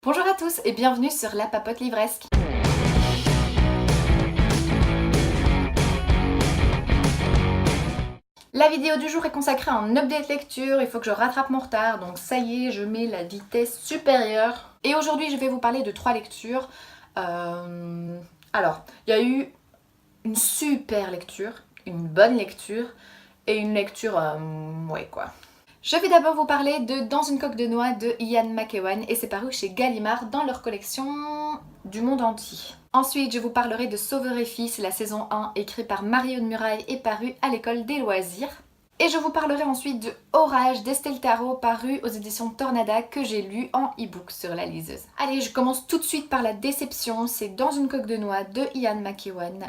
Bonjour à tous et bienvenue sur La Papote Livresque. La vidéo du jour est consacrée à un update lecture, il faut que je rattrape mon retard, donc ça y est, je mets la vitesse supérieure. Et aujourd'hui, je vais vous parler de 3 lectures. Alors, il y a eu une super lecture, une bonne lecture, et une lecture, ouais quoi. Je vais d'abord vous parler de Dans une coque de noix de Ian McEwan et c'est paru chez Gallimard dans leur collection du monde entier. Ensuite, je vous parlerai de Sauveur et Fils, la saison 1, écrit par Marie-Aude Muraille et paru à l'école des loisirs. Et je vous parlerai ensuite de Orage d'Estelle Tarot, paru aux éditions Tornada, que j'ai lu en e-book sur la liseuse. Allez, je commence tout de suite par la déception, c'est Dans une coque de noix de Ian McEwan.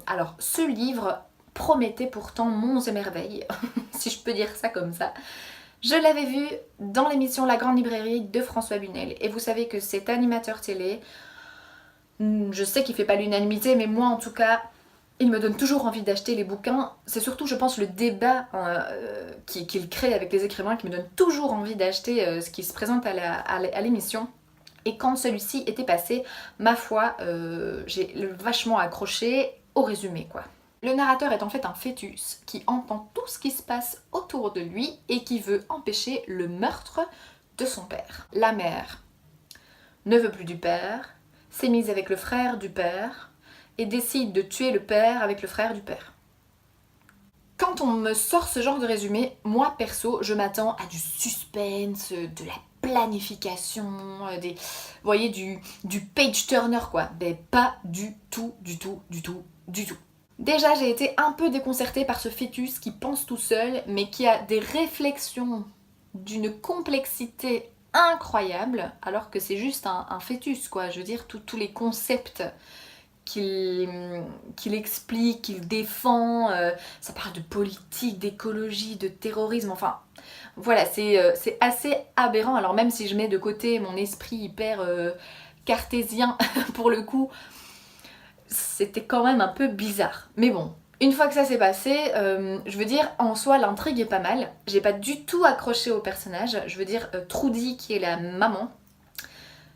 Alors, ce livre promettait pourtant monts et merveilles, si je peux dire ça comme ça. Je l'avais vu dans l'émission La Grande Librairie de François Bunel. Et vous savez que cet animateur télé, je sais qu'il fait pas l'unanimité, mais moi en tout cas, il me donne toujours envie d'acheter les bouquins. C'est surtout, je pense, le débat qu'il crée avec les écrivains qui me donne toujours envie d'acheter ce qui se présente à l'émission. Et quand celui-ci était passé, ma foi, j'ai vachement accroché au résumé, quoi. Le narrateur est en fait un fœtus qui entend tout ce qui se passe autour de lui et qui veut empêcher le meurtre de son père. La mère ne veut plus du père, s'est mise avec le frère du père et décide de tuer le père avec le frère du père. Quand on me sort ce genre de résumé, moi perso, je m'attends à du suspense, de la planification, vous voyez, du page-turner quoi. Mais pas du tout. Déjà, j'ai été un peu déconcertée par ce fœtus qui pense tout seul, mais qui a des réflexions d'une complexité incroyable, alors que c'est juste un fœtus, quoi. Je veux dire, tous les concepts qu'il explique, qu'il défend, ça parle de politique, d'écologie, de terrorisme, enfin... Voilà, c'est assez aberrant. Alors même si je mets de côté mon esprit hyper cartésien, pour le coup, c'était quand même un peu bizarre. Mais bon, une fois que ça s'est passé, je veux dire, en soi, l'intrigue est pas mal. J'ai pas du tout accroché au personnage. Je veux dire, Trudy, qui est la maman,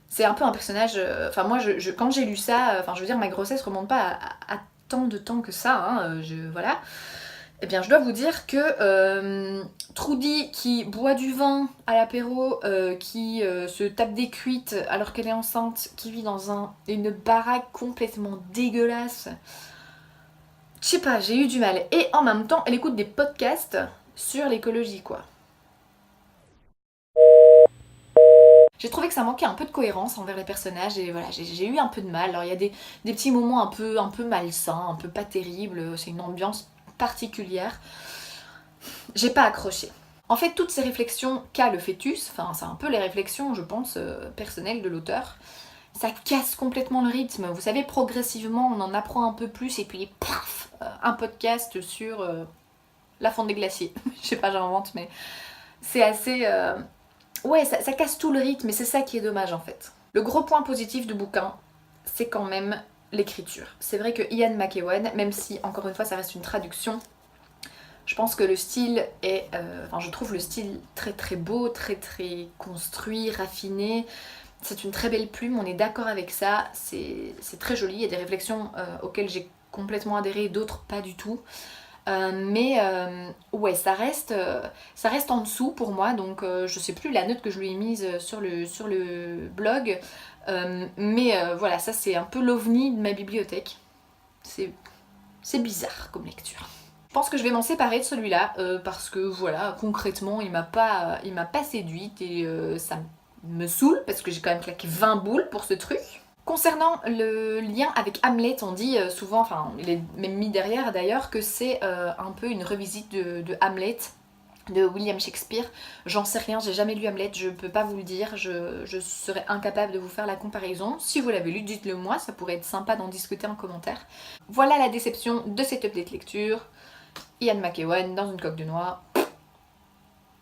c'est un peu un personnage... Enfin, moi, quand j'ai lu ça, enfin, je veux dire, ma grossesse remonte pas à tant de temps que ça, hein, voilà. Eh bien, je dois vous dire que Trudy, qui boit du vin à l'apéro, qui se tape des cuites alors qu'elle est enceinte, qui vit dans une baraque complètement dégueulasse, je sais pas, j'ai eu du mal. Et en même temps, elle écoute des podcasts sur l'écologie, quoi. J'ai trouvé que ça manquait un peu de cohérence envers les personnages et voilà, j'ai eu un peu de mal. Alors il y a des petits moments un peu malsains, un peu pas terribles, c'est une ambiance particulière. J'ai pas accroché. En fait, toutes ces réflexions qu'a le fœtus, enfin c'est un peu les réflexions, je pense, personnelles de l'auteur, ça casse complètement le rythme. Vous savez, progressivement, on en apprend un peu plus et puis paf, un podcast sur la fonte des glaciers. Je sais pas, j'invente, mais c'est assez... Ouais, ça casse tout le rythme et c'est ça qui est dommage en fait. Le gros point positif du bouquin, c'est quand même l'écriture. C'est vrai que Ian McEwan, même si encore une fois ça reste une traduction, je pense que le style est... enfin, je trouve le style très très beau, très très construit, raffiné. C'est une très belle plume, on est d'accord avec ça. C'est très joli, il y a des réflexions auxquelles j'ai complètement adhéré, d'autres pas du tout. Ouais, ça reste en dessous pour moi, donc je sais plus la note que je lui ai mise sur le blog. Voilà, ça c'est un peu l'ovni de ma bibliothèque. C'est bizarre comme lecture. Je pense que je vais m'en séparer de celui-là parce que voilà, concrètement, il m'a pas séduite et ça me saoule parce que j'ai quand même claqué 20 boules pour ce truc. Concernant le lien avec Hamlet, on dit souvent, enfin il est même mis derrière d'ailleurs, que c'est un peu une revisite de Hamlet de William Shakespeare. J'en sais rien, j'ai jamais lu Hamlet, je peux pas vous le dire, je serais incapable de vous faire la comparaison. Si vous l'avez lu, dites-le moi, ça pourrait être sympa d'en discuter en commentaire. Voilà la déception de cette update lecture. Ian McEwan dans une coque de noix.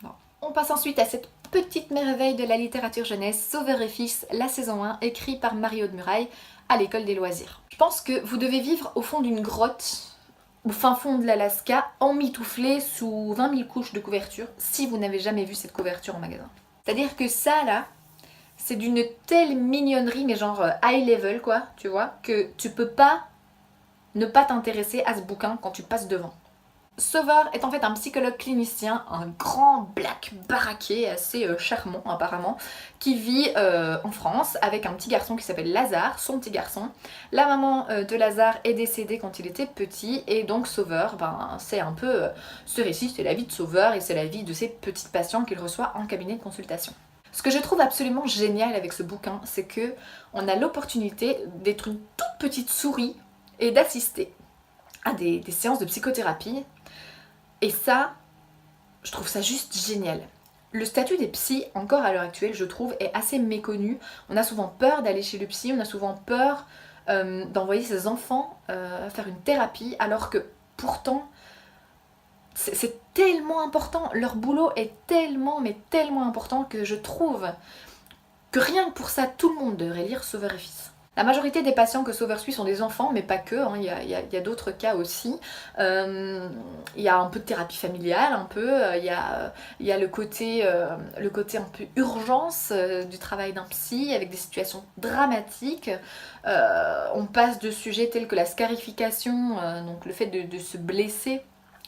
Non. On passe ensuite à cette petite merveille de la littérature jeunesse, Sauveur et Fils, la saison 1, écrit par Marie-Aude Muraille à l'école des loisirs. Je pense que vous devez vivre au fond d'une grotte, au fin fond de l'Alaska, emmitouflé sous 20 000 couches de couverture, si vous n'avez jamais vu cette couverture en magasin. C'est-à-dire que ça, là, C'est d'une telle mignonnerie, mais genre high level quoi, tu vois, que tu peux pas ne pas t'intéresser à ce bouquin quand tu passes devant. Sauveur est en fait un psychologue clinicien, un grand black baraqué assez charmant apparemment, qui vit en France avec un petit garçon qui s'appelle Lazare, son petit garçon. La maman de Lazare est décédée quand il était petit et donc Sauveur, ben, c'est un peu ce récit, c'est la vie de Sauveur et c'est la vie de ses petites patients qu'il reçoit en cabinet de consultation. Ce que je trouve absolument génial avec ce bouquin, c'est que on a l'opportunité d'être une toute petite souris et d'assister à des séances de psychothérapie. Et ça, je trouve ça juste génial. Le statut des psys, encore à l'heure actuelle, je trouve, est assez méconnu. On a souvent peur d'aller chez le psy, on a souvent peur d'envoyer ses enfants faire une thérapie, alors que pourtant, c'est tellement important. Leur boulot est tellement, mais tellement important que je trouve que rien que pour ça, tout le monde devrait lire Sauveur et Fils. La majorité des patients que Sauveur suit sont des enfants, mais pas que, hein. Il y a d'autres cas aussi. Il y a un peu de thérapie familiale, un peu. Il y a le côté un peu urgence du travail d'un psy, avec des situations dramatiques. On passe de sujets tels que la scarification, donc le fait de se blesser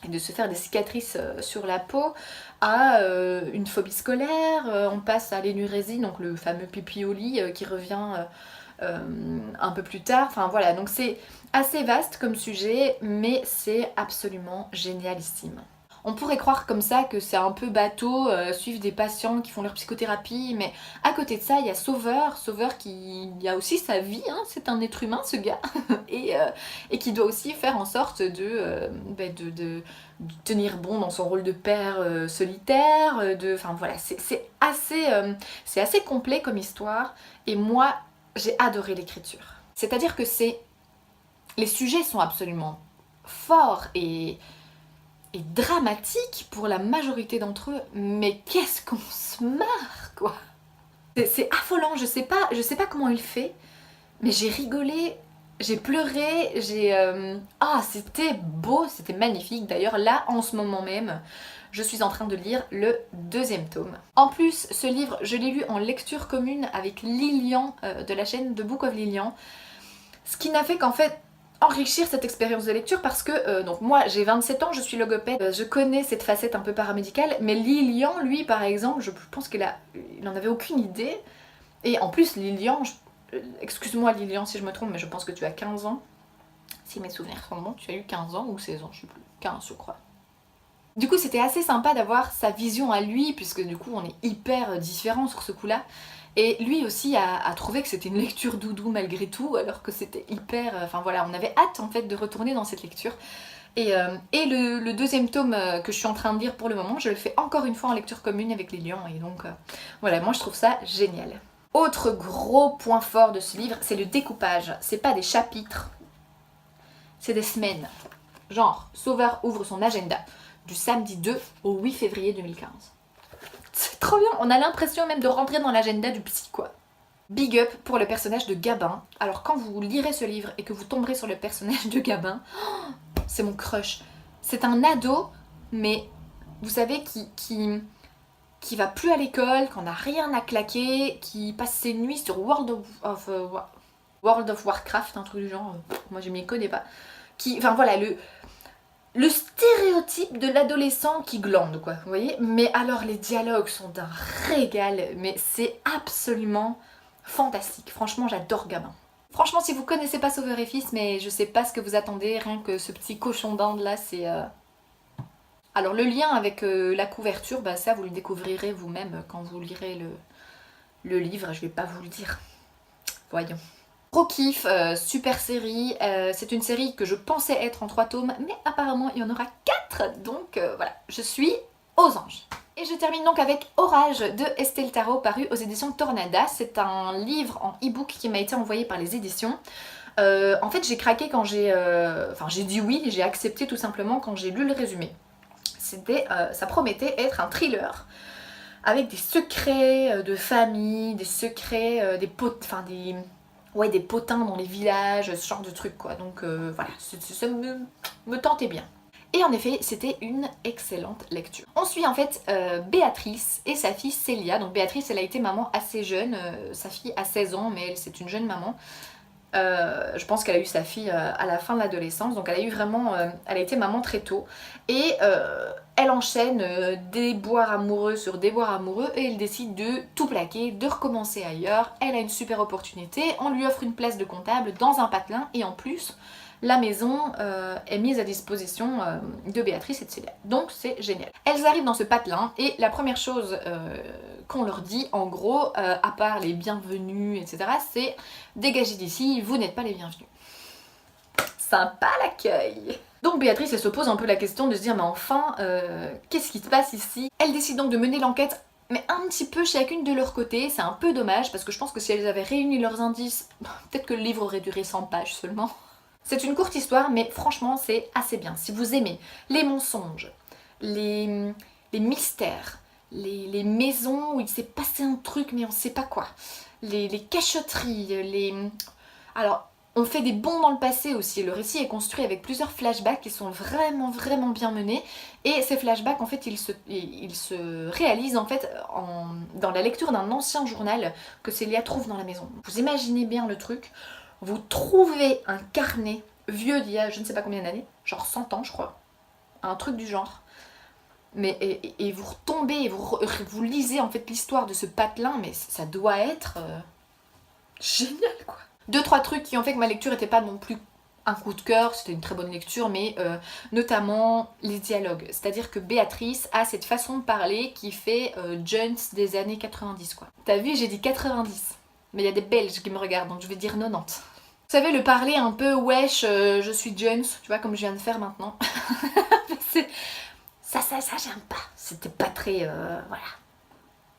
et de se faire des cicatrices sur la peau, à une phobie scolaire, on passe à l'énurésie, donc le fameux pipi au lit qui revient un peu plus tard. Enfin voilà, donc c'est assez vaste comme sujet, mais c'est absolument génialissime. On pourrait croire comme ça que c'est un peu bateau, suivre des patients qui font leur psychothérapie, mais à côté de ça, il y a Sauveur qui a aussi sa vie, hein, c'est un être humain ce gars, et qui doit aussi faire en sorte de tenir bon dans son rôle de père solitaire, enfin voilà, c'est assez complet comme histoire, et moi j'ai adoré l'écriture. C'est-à-dire que les sujets sont absolument forts et dramatique pour la majorité d'entre eux, mais qu'est-ce qu'on se marre quoi. C'est affolant, je sais pas comment il fait, mais j'ai rigolé, j'ai pleuré, c'était beau, c'était magnifique. D'ailleurs là en ce moment même, je suis en train de lire le 2e tome. En plus, ce livre, je l'ai lu en lecture commune avec Lilian de la chaîne The Book of Lilian, ce qui n'a fait qu'en fait enrichir cette expérience de lecture parce que donc moi j'ai 27 ans, je suis logopède, je connais cette facette un peu paramédicale, mais Lilian lui par exemple, je pense qu'il en avait aucune idée, et en plus Lilian, excuse-moi Lilian si je me trompe, mais je pense que tu as 15 ans, si mes souvenirs sont bons, tu as eu 15 ans ou 16 ans, je sais plus, 15 je crois. Du coup c'était assez sympa d'avoir sa vision à lui, puisque du coup on est hyper différents sur ce coup-là. Et lui aussi a trouvé que c'était une lecture doudou malgré tout, alors que c'était hyper... Enfin voilà, on avait hâte en fait de retourner dans cette lecture. Et le 2e tome que je suis en train de lire pour le moment, je le fais encore une fois en lecture commune avec Lilian, et donc voilà, moi je trouve ça génial. Autre gros point fort de ce livre, c'est le découpage. C'est pas des chapitres, c'est des semaines. Genre, Sauveur ouvre son agenda du samedi 2 au 8 février 2015. C'est trop bien, on a l'impression même de rentrer dans l'agenda du psy quoi. Big up pour le personnage de Gabin. Alors quand vous lirez ce livre et que vous tomberez sur le personnage de Gabin, c'est mon crush. C'est un ado, mais vous savez, qui va plus à l'école, qui n'a rien à claquer, qui passe ses nuits sur World of Warcraft, un truc du genre, moi je m'y connais pas. Enfin voilà, le stéréotype de l'adolescent qui glande quoi, vous voyez. Mais alors les dialogues sont d'un régal, mais c'est absolument fantastique. Franchement j'adore Gabin. Franchement si vous connaissez pas Sauveur et Fils, mais je sais pas ce que vous attendez, rien que ce petit cochon d'Inde là, c'est... Alors le lien avec la couverture, bah ça vous le découvrirez vous-même quand vous lirez le livre, je vais pas vous le dire. Voyons. Gros kiff, super série, c'est une série que je pensais être en 3 tomes, mais apparemment il y en aura 4, donc voilà, je suis aux anges. Et je termine donc avec Orage de Estelle Tarot, paru aux éditions Tornada. C'est un livre en e-book qui m'a été envoyé par les éditions. En fait j'ai craqué quand j'ai dit oui, j'ai accepté tout simplement quand j'ai lu le résumé. Ça promettait être un thriller avec des secrets de famille, des secrets, des potins dans les villages, ce genre de trucs quoi. Donc voilà, ça me tentait bien. Et en effet, c'était une excellente lecture. On suit en fait Béatrice et sa fille Célia. Donc Béatrice, elle a été maman assez jeune, sa fille a 16 ans, mais elle, c'est une jeune maman. Je pense qu'elle a eu sa fille à la fin de l'adolescence, donc elle a eu vraiment, elle a été maman très tôt et elle enchaîne déboires amoureux sur déboires amoureux et elle décide de tout plaquer, de recommencer ailleurs. Elle a une super opportunité, on lui offre une place de comptable dans un patelin et en plus la maison est mise à disposition de Béatrice et de Célia. Donc c'est génial. Elles arrivent dans ce patelin et la première chose qu'on leur dit, en gros, à part les bienvenus, etc., c'est dégagez d'ici, vous n'êtes pas les bienvenus. Sympa l'accueil. Donc Béatrice, elle se pose un peu la question de se dire mais enfin, qu'est-ce qui se passe ici? Elle décide donc de mener l'enquête, mais un petit peu chacune de leur côté. C'est un peu dommage parce que je pense que si elles avaient réuni leurs indices, peut-être que le livre aurait duré 100 pages seulement. C'est une courte histoire, mais franchement, c'est assez bien. Si vous aimez les mensonges, les mystères, les maisons où il s'est passé un truc, mais on sait pas quoi, les cachotteries, Alors, on fait des bonds dans le passé aussi. Le récit est construit avec plusieurs flashbacks qui sont vraiment, vraiment bien menés. Et ces flashbacks, en fait, ils se réalisent en fait dans la lecture d'un ancien journal que Célia trouve dans la maison. Vous imaginez bien le truc. Vous trouvez un carnet vieux d'il y a je ne sais pas combien d'années, genre 100 ans je crois, un truc du genre. Mais et vous retombez et vous lisez en fait l'histoire de ce patelin, mais ça doit être génial quoi. 2-3 trucs qui ont fait que ma lecture n'était pas non plus un coup de cœur, c'était une très bonne lecture, mais notamment les dialogues. C'est-à-dire que Béatrice a cette façon de parler qui fait Jones des années 90 quoi. T'as vu, j'ai dit 90. Mais il y a des Belges qui me regardent, donc je vais dire 90. Vous savez, le parler un peu wesh, je suis Jones, tu vois, comme je viens de faire maintenant. ça j'aime pas. C'était pas très... voilà.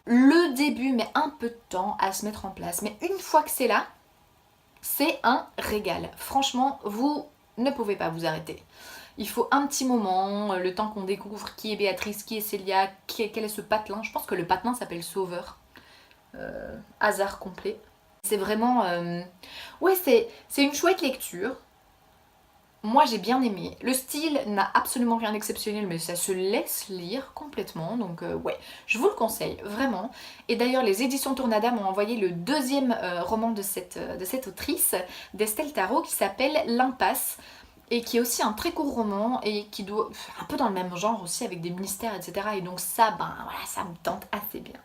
Le début met un peu de temps à se mettre en place, mais une fois que c'est là, c'est un régal. Franchement, vous ne pouvez pas vous arrêter. Il faut un petit moment, le temps qu'on découvre qui est Béatrice, qui est Célia, quel est ce patelin. Je pense que le patelin s'appelle Sauveur. Hasard complet. C'est vraiment... Ouais, c'est une chouette lecture. Moi, j'ai bien aimé. Le style n'a absolument rien d'exceptionnel, mais ça se laisse lire complètement. Donc, ouais, je vous le conseille, vraiment. Et d'ailleurs, les éditions Tournada m'ont envoyé le deuxième roman de cette autrice, d'Estelle Tarot, qui s'appelle L'Impasse. Et qui est aussi un très court roman et qui doit... un peu dans le même genre aussi, avec des mystères, etc. Et donc ça, ben voilà, ça me tente assez bien.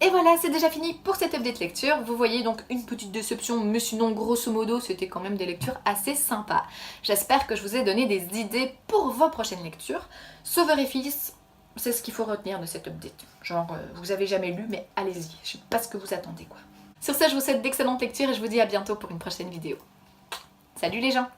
Et voilà, c'est déjà fini pour cette update lecture. Vous voyez donc une petite déception, mais sinon grosso modo c'était quand même des lectures assez sympas. J'espère que je vous ai donné des idées pour vos prochaines lectures. Sauveur et Fils, c'est ce qu'il faut retenir de cette update. Genre, vous avez jamais lu, mais allez-y, je sais pas ce que vous attendez quoi. Sur ce, je vous souhaite d'excellentes lectures et je vous dis à bientôt pour une prochaine vidéo. Salut les gens!